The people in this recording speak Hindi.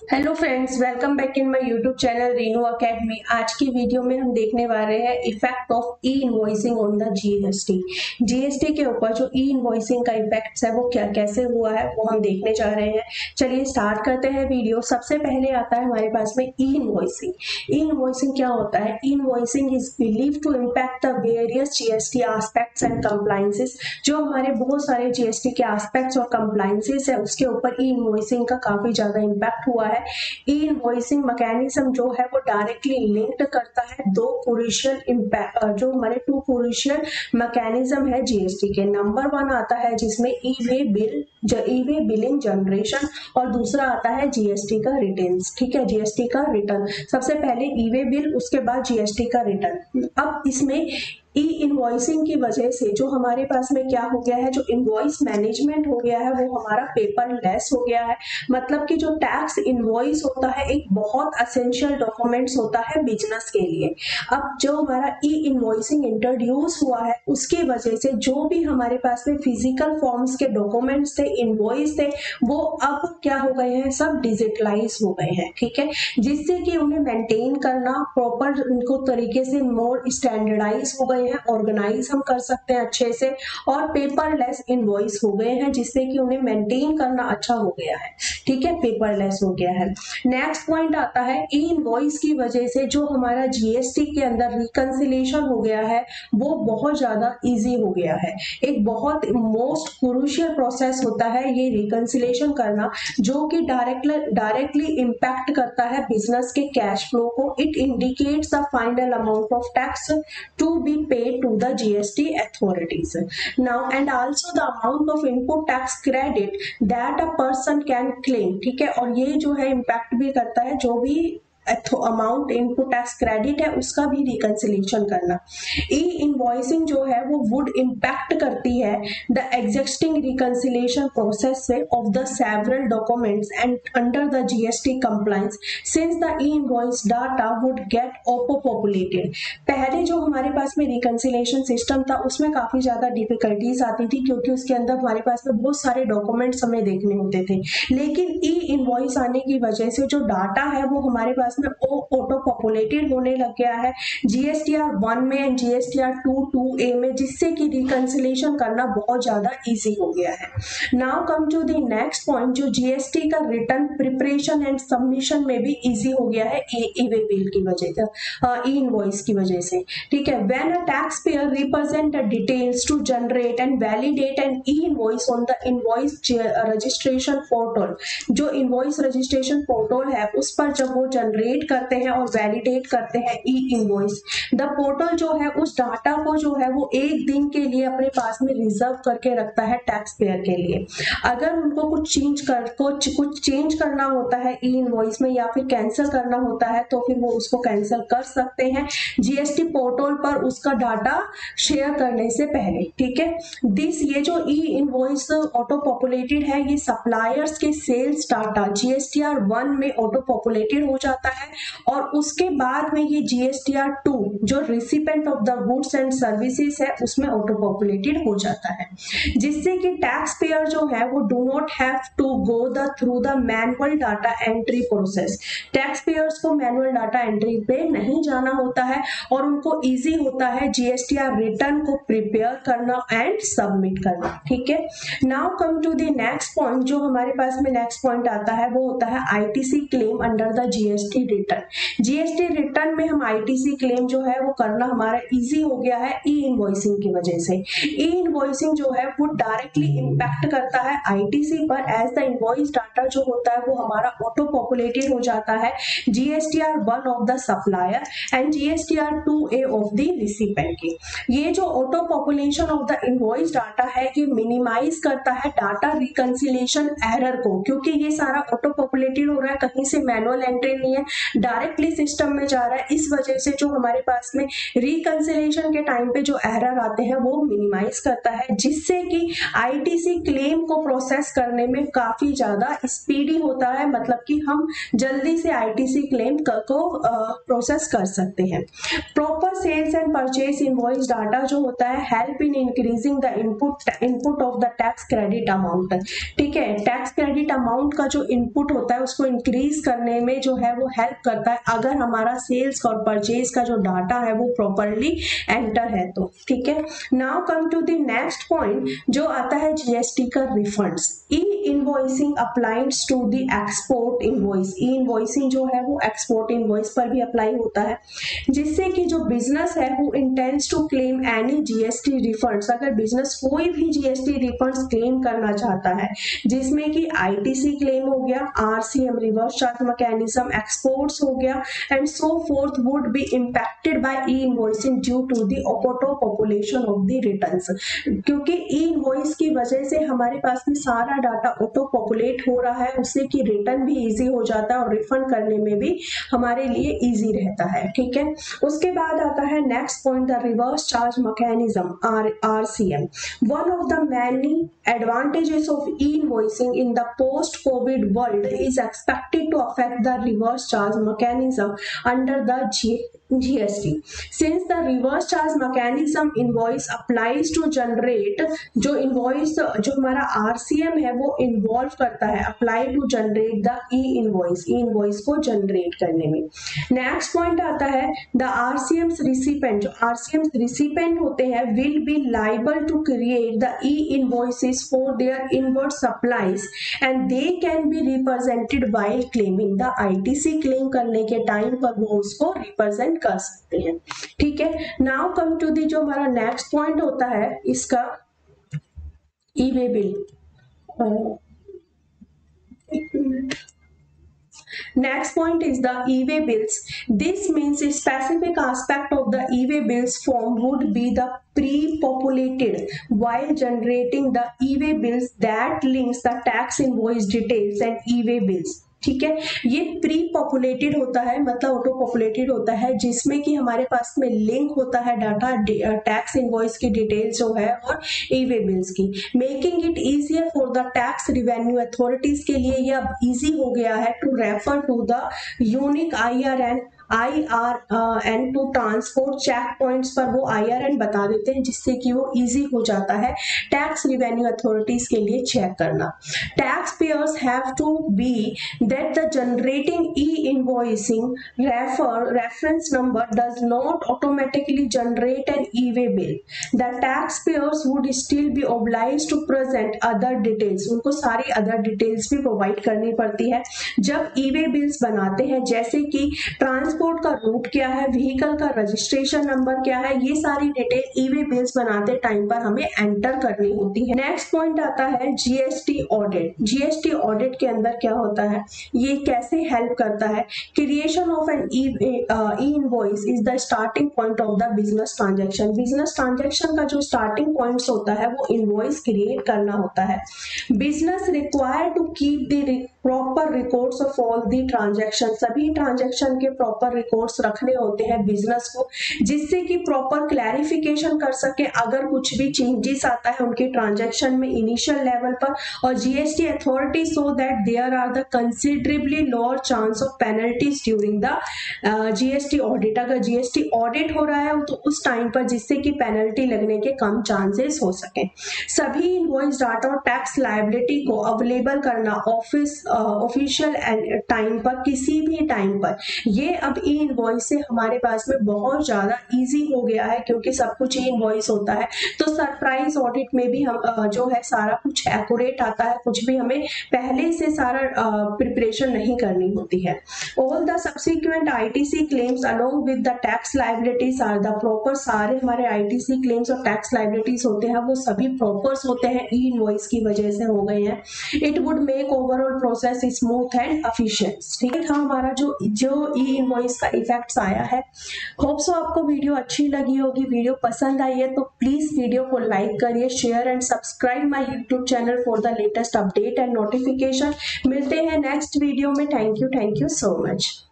Hello friends, welcome back in my YouTube channel Renu academy. आज की वीडियो में हम देखने वाले हैं effect of E invoicing on the GST. GST के ऊपर जो ई इनवॉइसिंग का इफेक्ट है वो क्या कैसे हुआ है वो हम देखने जा रहे हैं। चलिए स्टार्ट करते हैं वीडियो। सबसे पहले आता है हमारे पास में ई इनवॉइसिंग। ई इनवॉइसिंग क्या होता है? E invoicing is believe to impact the various GST aspects and compliances. जो हमारे बहुत सारे जीएसटी के एस्पेक्ट्स और कंप्लायंसेस है उसके ऊपर ई इनवॉइसिंग का काफी ज्यादा इम्पैक्ट हुआ है। ई इनवॉइसिंग मैकेनिज्म जो है वो डायरेक्टली लिंक्ड करता है दो क्रूशियल इम्पैक्ट, जो हमारे टू क्रूशियल मैकेनिज्म है जीएसटी के। नंबर वन आता है जिसमें ई वे बिलिंग जनरेशन, और दूसरा आता है जीएसटी का रिटर्न। ठीक है, जीएसटी का रिटर्न। सबसे पहले ई वे बिल, उसके बाद जीएसटी का रिटर्न। अब इसमें ई इनवॉइसिंग की वजह से जो हमारे पास में क्या हो गया है, जो इनवॉइस मैनेजमेंट हो गया है वो हमारा पेपरलेस हो गया है। मतलब कि जो टैक्स इनवॉइस होता है एक बहुत असेंशियल डॉक्यूमेंट्स होता है बिजनेस के लिए। अब जो हमारा ई इनवॉइसिंग इंट्रोड्यूस हुआ है उसकी वजह से जो भी हमारे पास में फिजिकल फॉर्म्स के डॉक्यूमेंट्स थे, इनवॉइस थे, वो अब क्या हो गए हैं, सब डिजिटलाइज हो गए हैं। ठीक है, जिससे कि उन्हें मेंटेन करना प्रॉपर उनको तरीके से मोर स्टैंडर्डाइज हो गए हैं, ऑर्गेनाइज हम कर सकते हैं अच्छे से, और पेपरलेस इनवॉइस हो गए हैं जिससे कि उन्हें मेंटेन करना अच्छा हो गया है। ठीक है, पेपरलेस हो गया है। नेक्स्ट पॉइंट आता है ई इनवॉइस की वजह से जो हमारा जीएसटी के अंदर रिकंसिलेशन हो गया है वो बहुत ज्यादा इजी हो गया है। एक बहुत मोस्ट क्रूशियल प्रोसेस होता है ये रिकंसिलेशन करना, जो कि डायरेक्टली इम्पैक्ट करता है बिजनेस के कैश फ्लो को। It indicates the final amount of tax to be paid to the GST authorities. Now and also the amount of input tax credit that a person can claim। ठीक है, और ये जो है इम्पैक्ट भी करता है जो भी अमाउंट इनपुट टैक्स क्रेडिट है उसका भी रिकंसिलेशन करना। ई इनवॉइसिंग जो है वो वुड इम्पैक्ट करती है द एग्जिस्टिंग रिकंसिलेशन प्रोसेस से of the several documents and under the GST compliance since the E invoice data would get Oppo populated. पहले जो हमारे पास में रिकंसिलेशन सिस्टम था उसमें काफी ज्यादा डिफिकल्टीज आती थी क्योंकि उसके अंदर हमारे पास में बहुत सारे डॉक्यूमेंट्स हमें देखने होते थे। लेकिन ई इनवॉइस आने की वजह से जो डाटा है वो हमारे पास में ऑटो पॉपुलेटेड होने लग गया है जीएसटीआर 1 में एंड जीएसटीआर 2 में, जिससे कि रिकंसिलेशन करना बहुत ज्यादा इजी हो गया है। Now come to the next point, जो जीएसटी का रिटर्न प्रिपरेशन एंड सबमिशन में भी इजी हो गया है ई वे बिल की वजह से, ई इनवॉइस की वजह से। ठीक है, when a taxpayer represent the details to generate and validate an e invoice on the invoice registration portal. जो इनवॉइस रजिस्ट्रेशन पोर्टल है उस पर जब वो जनरेट करते हैं और वैलिडेट करते हैं ई इनवॉइस, द पोर्टल जो है उस डाटा को जो है वो एक दिन के लिए अपने पास में रिजर्व करके रखता है टैक्स पेयर के लिए। अगर उनको कुछ चेंज करना होता है ई इनवॉइस में या फिर कैंसिल करना होता है तो फिर वो उसको कैंसिल कर सकते हैं जीएसटी पोर्टल पर उसका डाटा शेयर करने से पहले। ठीक है, ये जो ई इनवॉइस ऑटो पॉपुलेटेड है ये सप्लायर्स के सेल्स डाटा जीएसटीआर 1 में ऑटो पॉपुलेटेड हो जाता है, और उसके बाद में ये जीएसटीआर 2 जो recipient of the goods and services है उसमें ऑटो पॉपुलेटेड हो जाता है, जिससे कि टैक्स पेयर जो है वो do not have to go the through the manual data entry process. Taxpayers को मैनुअल डाटा एंट्री पे नहीं जाना होता है और उनको इजी होता है जीएसटीआर रिटर्न को प्रिपेयर करना एंड सबमिट करना। ठीक है, now come to the next point, जो हमारे पास में नेक्स्ट पॉइंट आता है वो होता है ITC claim under the GST return. GST return में हम आईटीसी क्लेम जो है वो करना हमारा इजी हो गया है ई इनवॉइसिंग की वजह से। ई इनवॉइसिंग जो है वो डायरेक्टली इम्पैक्ट करता है आईटीसी पर, एज द इनवॉइस डाटा जो होता है वो हमारा ऑटो पॉपुलेटेड हो जाता है GSTR 1 of the supplier and GSTR 2A of the recipient की। ये जो auto population of the invoice data है ये मिनिमाइज करता है डाटा रिकंसिलेशन एरर को, क्योंकि ये सारा ऑटो पॉपुलेटेड हो रहा है, कहीं से मैनुअल एंट्री नहीं है, डायरेक्टली सिस्टम में जा रहा है। इस वजह से जो हमारे पास में रिकंसिलिएशन के टाइम पे जो एरर आते हैं वो मिनिमाइज करता है, जिससे कि आईटीसी क्लेम को प्रोसेस करने में काफी ज्यादा स्पीडी होता है, मतलब कि हम जल्दी से आईटीसी क्लेम को प्रोसेस कर सकते हैं। Proper sales and purchase invoice data जो होता है help in increasing the input of the tax credit amount. ठीक है, टैक्स क्रेडिट अमाउंट का जो इनपुट होता है उसको इंक्रीज करने में जो है वो हेल्प करता है, अगर हमारा सेल्स और परचेज का जो डाटा है वो प्रॉपरली एंटर है तो। ठीक है, now come to the next point जो आता है जीएसटी का refunds. E invoicing applies to the export invoice. E invoicing जो है वो एक्सपोर्ट इनवॉइस पर भी अप्लाई होता है, जिससे कि जो बिजनेस है वो intends to claim any GST refunds. अगर बिजनेस कोई भी जीएसटी रिफंड्स क्लेम करना चाहता है, जिसमें कि आईटीसी क्लेम हो गया, RCM reverse charge mechanism, exports हो गया and so forth, would be impacted by e invoicing due to the auto population of the returns. क्योंकि ई इनवॉइस की वजह से हमारे पास में सारा डाटा ऑटो पॉपुलेट हो रहा है, उससे कि रिटर्न भी इजी हो जाता है और रिफंड करने में भी हमारे लिए इजी रहता है। ठीक है, उसके बाद आता है next point, the reverse charge mechanism RCM. One of the many advantages of e-invoicing in the post-COVID world is expected to affect the reverse charge mechanism under the GST. Since the reverse charge mechanism invoice applies to generate, जो invoice जो हमारा RCM है वो involve करता है apply to generate the e-invoice को generate करने में। Next point आता है the RCM's recipient, जो RCM's recipient होते हैं will be liable to create the e-invoices for their inward supplies and they can be represented while claiming the ITC claim करने के टाइम पर वो उसको रिप्रेजेंट कर सकते हैं। ठीक है, नाउ कम टू दी जो हमारा नेक्स्ट पॉइंट होता है इसका e-way bill. Next point is the e-way bills. This means a specific aspect of the e-way bills form would be the pre-populated while generating the e-way bills that links the tax invoice details and e-way bills. ठीक है, ये प्री पॉपुलेटेड होता है, मतलब ऑटो पॉपुलेटेड होता है, जिसमें कि हमारे पास में लिंक होता है डाटा टैक्स इनवॉइस की डिटेल्स जो है और ई-वे बिल्स की, making it easier for the tax revenue authorities के लिए। ये अब इजी हो गया है to refer to the unique IRN to transport checkpoints पर वो IRN बता देते हैं, जिससे कि वो इजी हो जाता है टैक्स रिवेन्यू अथॉरिटीज के लिए चेक करना। Taxpayers have to be that the generating e-invoicing reference number does not automatically generate an e-way bill. The taxpayers would still be obliged to present other details. उनको सारी other details भी provide करनी पड़ती है जब e-way bills बनाते हैं, जैसे कि ट्रांसपोर्ट का रूट क्या है, व्हीकल का रजिस्ट्रेशन नंबर क्या है, ये सारी डिटेल ई-वे बिल्स बनाते टाइम पर हमें एंटर करनी होती है। नेक्स्ट पॉइंट आता है जीएसटी ऑडिट। जीएसटी ऑडिट के अंदर क्या होता है, ये कैसे हेल्प करता है। Creation of an e invoice is the starting point of the business transaction. Business transaction का जो स्टार्टिंग पॉइंट्स होता है वो इनवॉइस क्रिएट करना होता है। Business require to keep the proper records of all the transaction. सभी ट्रांजैक्शन के प्रॉपर रिकॉर्ड्स रखने होते हैं बिजनेस को, जिससे कि प्रॉपर क्लैरिफिकेशन कर सके अगर कुछ भी चेंजेस आता है उनके ट्रांजैक्शन में इनिशियल लेवल पर, और GST authority so that there are the considerably lower chance of penalties during the GST audit. अगर जीएसटी ऑडिट हो रहा है तो उस टाइम पर, जिससे कि पेनल्टी लगने के कम चांसेस हो सके। सभी इनवॉइस डाटा और टैक्स लायबिलिटी को अवेलेबल करना ऑफिशियल टाइम पर, किसी भी टाइम पर, ये अब ई इनवॉइस से हमारे पास में बहुत ज्यादा इजी हो गया है, क्योंकि सब कुछ ई इनवॉइस होता है। तो सरप्राइज ऑडिट में भी हम जो है सारा कुछ एक्यूरेट आता है, कुछ भी हमें पहले से सारा प्रिपरेशन नहीं करनी होती है। All the subsequent ITC claims along with the tax liabilities are the proper. सारे हमारे आईटीसी क्लेम्स और टैक्स लायबिलिटीज होते हैं वो सभी प्रॉपर्स होते हैं, ई इनवॉइस की वजह से हो गए हैं। It would make overall process smooth and efficient. ठीक है, हमारा जो ई इनवॉइस का इफेक्ट्स आया है। होप सो आपको वीडियो अच्छी लगी होगी। वीडियो पसंद आई है तो प्लीज वीडियो को लाइक करिए, share and subscribe my YouTube channel for the latest update and notification. मिलते हैं नेक्स्ट वीडियो में। Thank you so much.